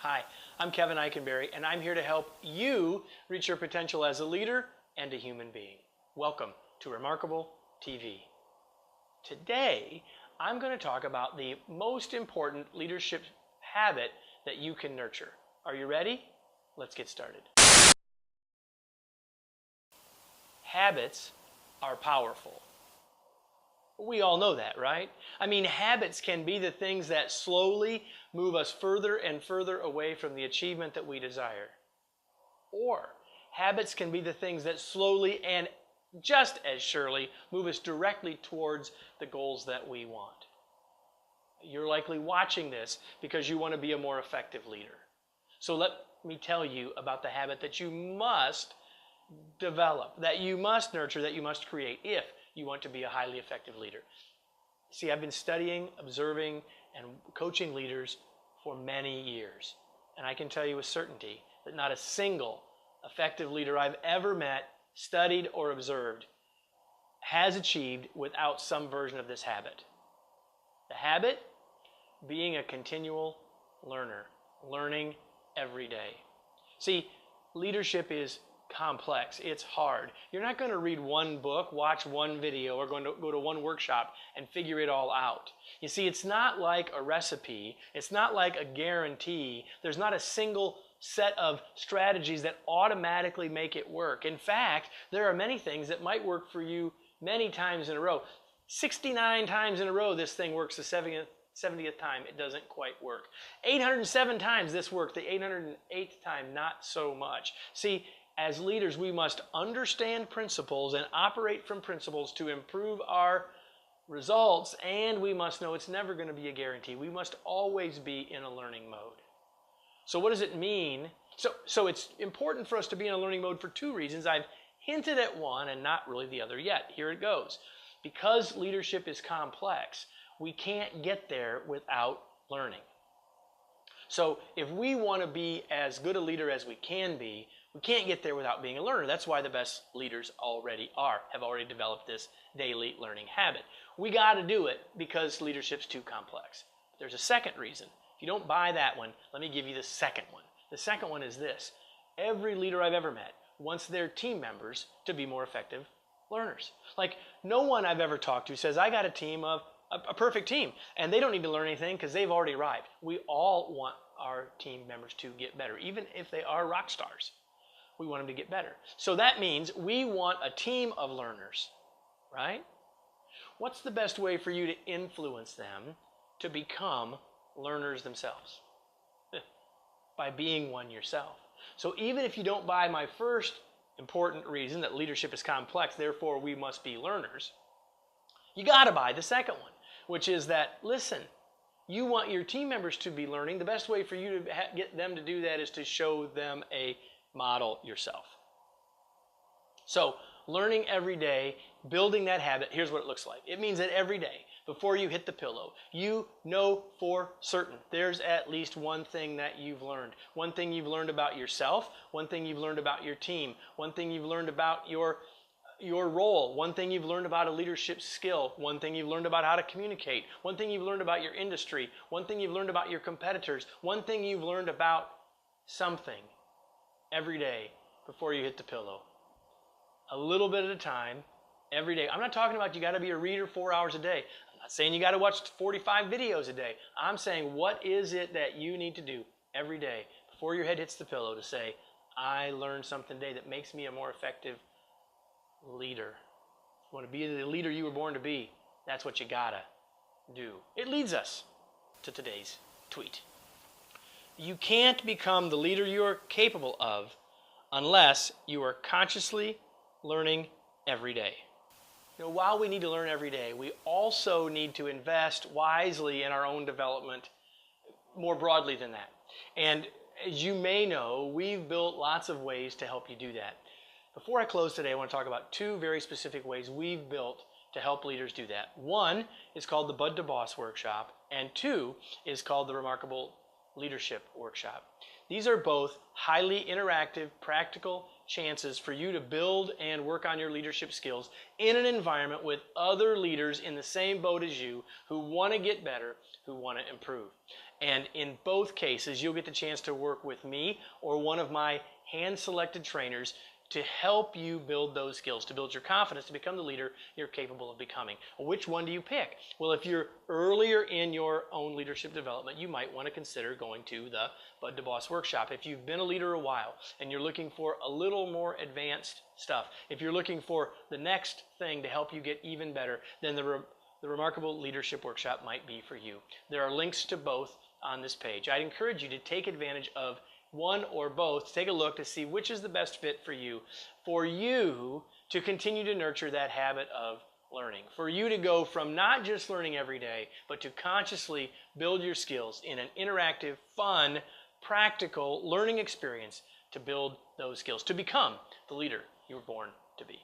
Hi, I'm Kevin Eikenberry, and I'm here to help you reach your potential as a leader and a human being. Welcome to Remarkable TV. Today, I'm going to talk about the most important leadership habit that you can nurture. Are you ready? Let's get started. Habits are powerful. We all know that, right? I mean, habits can be the things that slowly move us further and further away from the achievement that we desire. Or habits can be the things that slowly and just as surely move us directly towards the goals that we want. You're likely watching this because you want to be a more effective leader. So let me tell you about the habit that you must develop, that you must nurture, that you must create if you want to be a highly effective leader. See, I've been studying, observing, and coaching leaders for many years. And I can tell you with certainty that not a single effective leader I've ever met, studied, or observed has achieved without some version of this habit. The habit being a continual learner, learning every day. See, leadership is complex. It's hard. You're not going to read one book, watch one video, or going to go to one workshop and figure it all out. You see, it's not like a recipe. It's not like a guarantee. There's not a single set of strategies that automatically make it work. In fact, there are many things that might work for you many times in a row. 69 times in a row this thing works. The 70th time it doesn't quite work. 807 times this worked. The 808th time not so much. See, as leaders, we must understand principles and operate from principles to improve our results, and we must know it's never going to be a guarantee. We must always be in a learning mode. So what does it mean? So it's important for us to be in a learning mode for two reasons. I've hinted at one and not really the other yet. Here it goes. Because leadership is complex, we can't get there without learning. So if we want to be as good a leader as we can be, we can't get there without being a learner. That's why the best leaders have already developed this daily learning habit. We got to do it because leadership's too complex. There's a second reason. If you don't buy that one, let me give you the second one. The second one is this. Every leader I've ever met wants their team members to be more effective learners. Like, no one I've ever talked to says, I got a team of a perfect team, and they don't need to learn anything because they've already arrived. We all want our team members to get better, even if they are rock stars. We want them to get better. So that means we want a team of learners, right? What's the best way for you to influence them to become learners themselves? By being one yourself. So even if you don't buy my first important reason, that leadership is complex, therefore we must be learners, you got to buy the second one, which is that, listen, you want your team members to be learning. The best way for you to get them to do that is to show them a model yourself. So learning every day, building that habit, here's what it looks like. It means that every day, before you hit the pillow, you know for certain there's at least one thing that you've learned. One thing you've learned about yourself, one thing you've learned about your team, one thing you've learned about your role, one thing you've learned about a leadership skill, one thing you've learned about how to communicate, one thing you've learned about your industry, one thing you've learned about your competitors, one thing you've learned about something every day before you hit the pillow. A little bit at a time, every day. I'm not talking about you got to be a reader 4 hours a day. I'm not saying you got to watch 45 videos a day. I'm saying, what is it that you need to do every day before your head hits the pillow to say, I learned something today that makes me a more effective leader. You want to be the leader you were born to be. That's what you got to do. It leads us to today's tweet. You can't become the leader you are capable of unless you are consciously learning every day. You know, while we need to learn every day, we also need to invest wisely in our own development more broadly than that. And as you may know, we've built lots of ways to help you do that. Before I close today, I want to talk about two very specific ways we've built to help leaders do that. One is called the Bud to Boss Workshop, and two is called the Remarkable Leadership Workshop. These are both highly interactive, practical chances for you to build and work on your leadership skills in an environment with other leaders in the same boat as you who want to get better, who want to improve. And in both cases, you'll get the chance to work with me or one of my hand-selected trainers to help you build those skills, to build your confidence, to become the leader you're capable of becoming. Well, which one do you pick? Well, if you're earlier in your own leadership development, you might want to consider going to the Bud to Boss workshop. If you've been a leader a while and you're looking for a little more advanced stuff, if you're looking for the next thing to help you get even better, then the Remarkable Leadership Workshop might be for you. There are links to both on this page. I'd encourage you to take advantage of one or both. Take a look to see which is the best fit for you to continue to nurture that habit of learning, for you to go from not just learning every day, but to consciously build your skills in an interactive, fun, practical learning experience to build those skills, to become the leader you were born to be.